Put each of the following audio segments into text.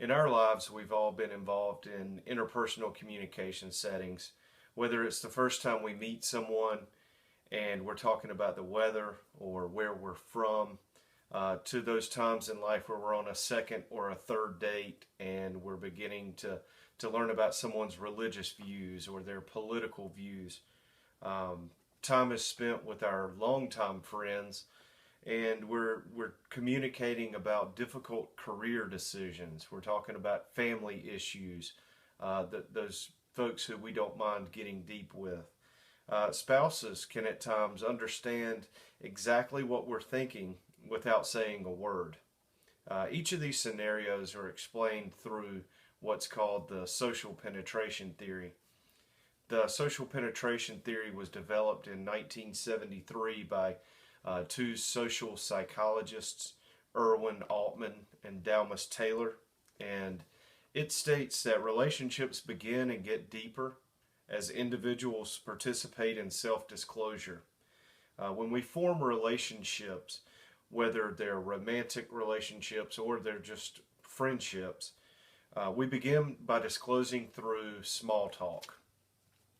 In our lives, we've all been involved in interpersonal communication settings, whether it's the first time we meet someone and we're talking about the weather or where we're from, to those times in life where we're on a second or a third date and we're beginning to learn about someone's religious views or their political views. Time is spent with our longtime friends, and we're communicating about difficult career decisions. We're talking about family issues, those folks who we don't mind getting deep with. Spouses can at times understand exactly what we're thinking without saying a word. Each of these scenarios are explained through what's called the social penetration theory. The social penetration theory was developed in 1973 by two social psychologists, Irwin Altman and Dalmas Taylor, and it states that relationships begin and get deeper as individuals participate in self-disclosure. When we form relationships, whether they're romantic relationships or they're just friendships, we begin by disclosing through small talk.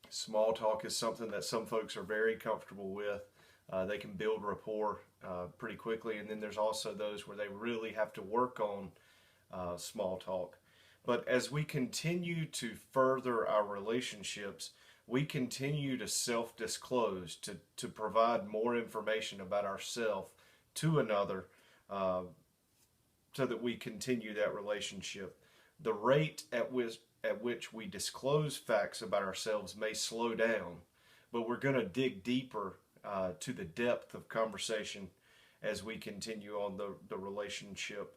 Small talk is something that some folks are very comfortable with. They can build rapport pretty quickly, and then there's also those where they really have to work on small talk. But as we continue to further our relationships, we continue to self-disclose, to provide more information about ourselves to another, so that we continue that relationship. The rate at which we disclose facts about ourselves may slow down, but we're going to dig deeper to the depth of conversation as we continue on the relationship,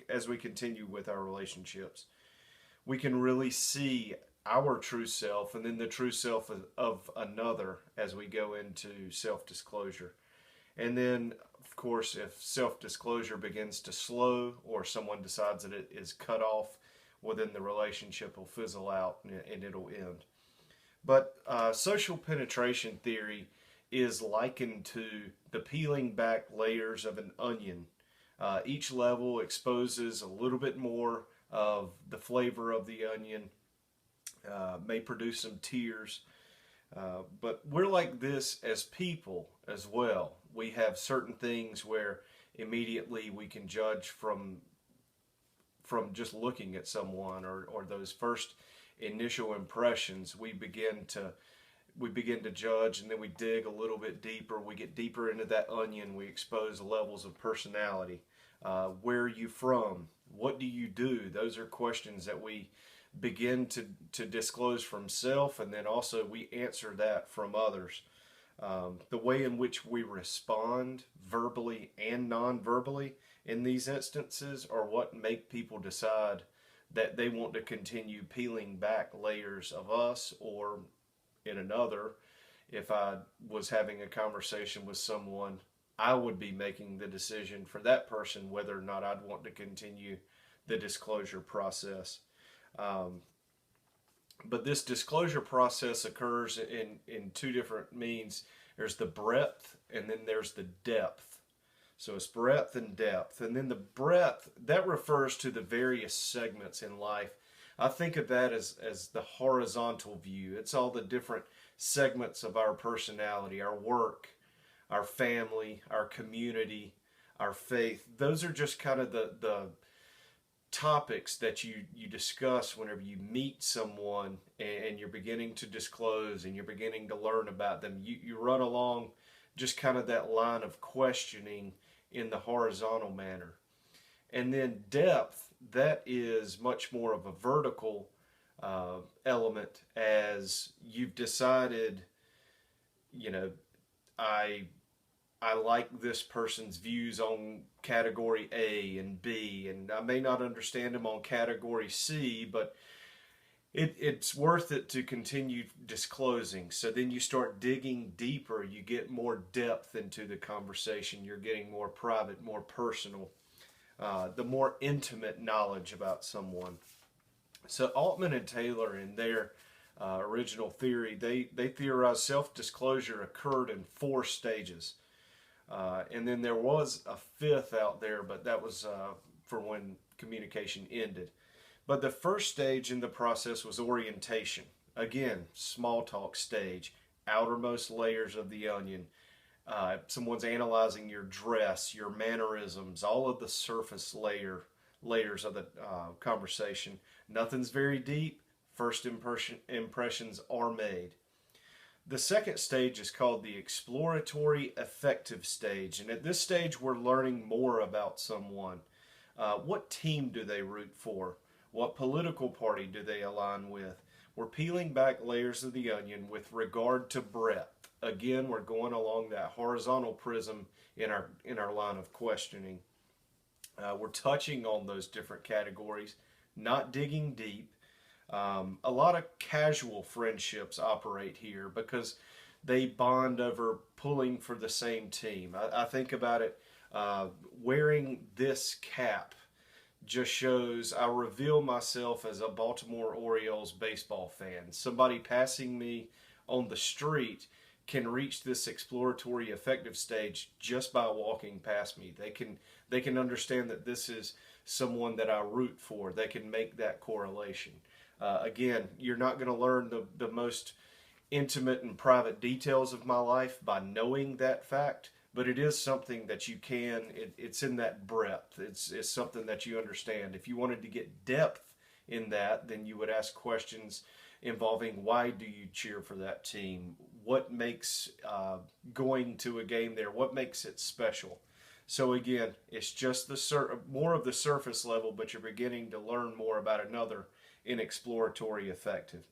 as we continue with our relationships. We can really see our true self and then the true self of another as we go into self-disclosure. And then, of course, if self-disclosure begins to slow or someone decides that it is cut off, well, then the relationship will fizzle out and it'll end. But social penetration theory is likened to the peeling back layers of an onion. Each level exposes a little bit more of the flavor of the onion, may produce some tears. But we're like this as people as well. We have certain things where immediately we can judge from just looking at someone, or those first initial impressions. We begin to judge, and then we dig a little bit deeper. We get deeper into that onion. We expose levels of personality. Where are you from? What do you do? Those are questions that we begin to disclose from self, and then also we answer that from others. The way in which we respond verbally and non-verbally in these instances are what make people decide that they want to continue peeling back layers of us, or in another, if I was having a conversation with someone, I would be making the decision for that person whether or not I'd want to continue the disclosure process. But this disclosure process occurs in two different means. There's the breadth, and then there's the depth. So it's breadth and depth. And then the breadth, that refers to the various segments in life. I think of that as the horizontal view. It's all the different segments of our personality, our work, our family, our community, our faith. Those are just kind of the topics that you discuss whenever you meet someone and you're beginning to disclose and you're beginning to learn about them. You run along just kind of that line of questioning in the horizontal manner. And then depth, that is much more of a vertical element, as you've decided, I like this person's views on category A and B, and I may not understand them on category C, but it's worth it to continue disclosing. So then you start digging deeper, you get more depth into the conversation, you're getting more private, more personal, the more intimate knowledge about someone. So Altman and Taylor, in their original theory, they theorized self-disclosure occurred in 4 stages. And then there was a 5th out there, but that was for when communication ended. But the first stage in the process was orientation. Again, small talk stage, outermost layers of the onion. Someone's analyzing your dress, your mannerisms, all of the surface layers of the conversation. Nothing's very deep. First impressions are made. The second stage is called the exploratory affective stage. And at this stage, we're learning more about someone. What team do they root for? What political party do they align with? We're peeling back layers of the onion with regard to breadth. Again, we're going along that horizontal prism in our line of questioning. We're touching on those different categories, not digging deep. A lot of casual friendships operate here because they bond over pulling for the same team. I think about it, wearing this cap just shows I reveal myself as a Baltimore Orioles baseball fan. Somebody passing me on the street can reach this exploratory affective stage just by walking past me. They can understand that this is someone that I root for. They can make that correlation. Again, you're not going to learn the most intimate and private details of my life by knowing that fact, but it is something that you can, it's in that breadth. It's something that you understand. If you wanted to get depth in that, then you would ask questions involving why do you cheer for that team? What makes going to a game there, what makes it special? So again, it's just more of the surface level, but you're beginning to learn more about another in exploratory affective.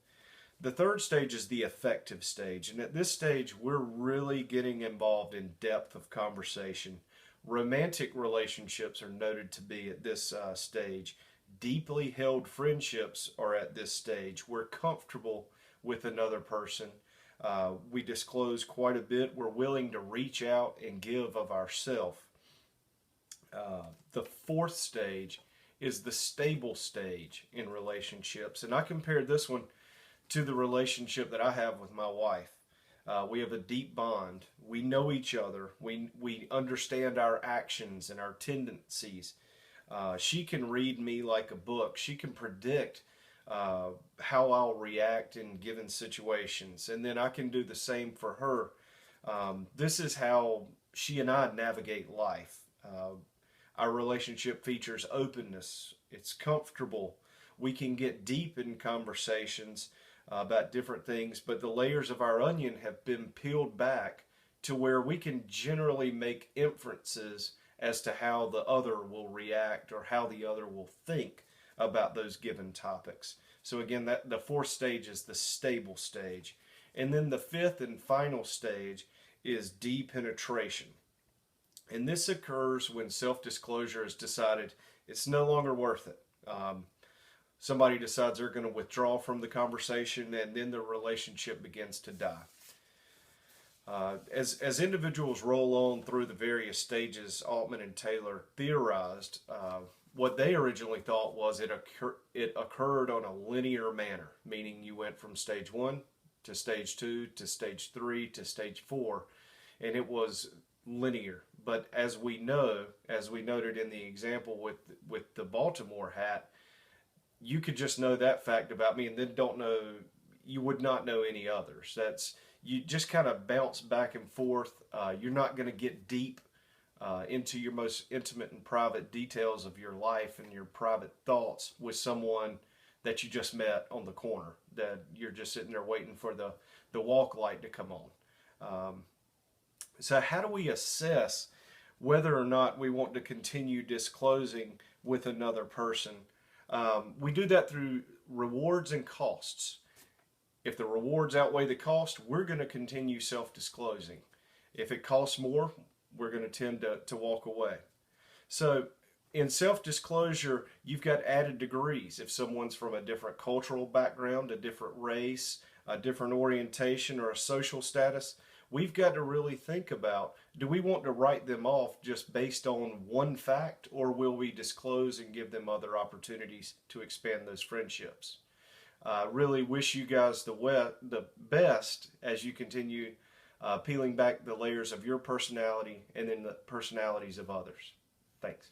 The third stage is the affective stage, and at this stage we're really getting involved in depth of conversation. Romantic relationships are noted to be at this stage. Deeply held friendships are at this stage. We're comfortable with another person. We disclose quite a bit. We're willing to reach out and give of ourselves. The fourth stage is the stable stage in relationships. And I compared this one to the relationship that I have with my wife. We have a deep bond. We know each other. We understand our actions and our tendencies. She can read me like a book. She can predict how I'll react in given situations. And then I can do the same for her. This is how she and I navigate life. Our relationship features openness. It's comfortable. We can get deep in conversations about different things, but the layers of our onion have been peeled back to where we can generally make inferences as to how the other will react or how the other will think about those given topics. So again, the fourth stage is the stable stage. And then the fifth and final stage is deep penetration. And this occurs when self-disclosure is decided it's no longer worth it. Somebody decides they're going to withdraw from the conversation, and then the relationship begins to die. As individuals roll on through the various stages, Altman and Taylor theorized what they originally thought was it occurred on a linear manner, meaning you went from stage 1 to stage 2 to stage 3 to stage 4, and it was linear. But as we know, as we noted in the example with the Baltimore hat, you could just know that fact about me and then you would not know any others. You just kind of bounce back and forth. You're not going to get deep into your most intimate and private details of your life and your private thoughts with someone that you just met on the corner, that you're just sitting there waiting for the walk light to come on. So how do we assess whether or not we want to continue disclosing with another person? We do that through rewards and costs. If the rewards outweigh the cost, we're going to continue self-disclosing. If it costs more, we're going to tend to walk away. So in self-disclosure, you've got added degrees. If someone's from a different cultural background, a different race, a different orientation, or a social status, we've got to really think about, do we want to write them off just based on one fact, or will we disclose and give them other opportunities to expand those friendships? Really wish you guys the best as you continue peeling back the layers of your personality and then the personalities of others. Thanks.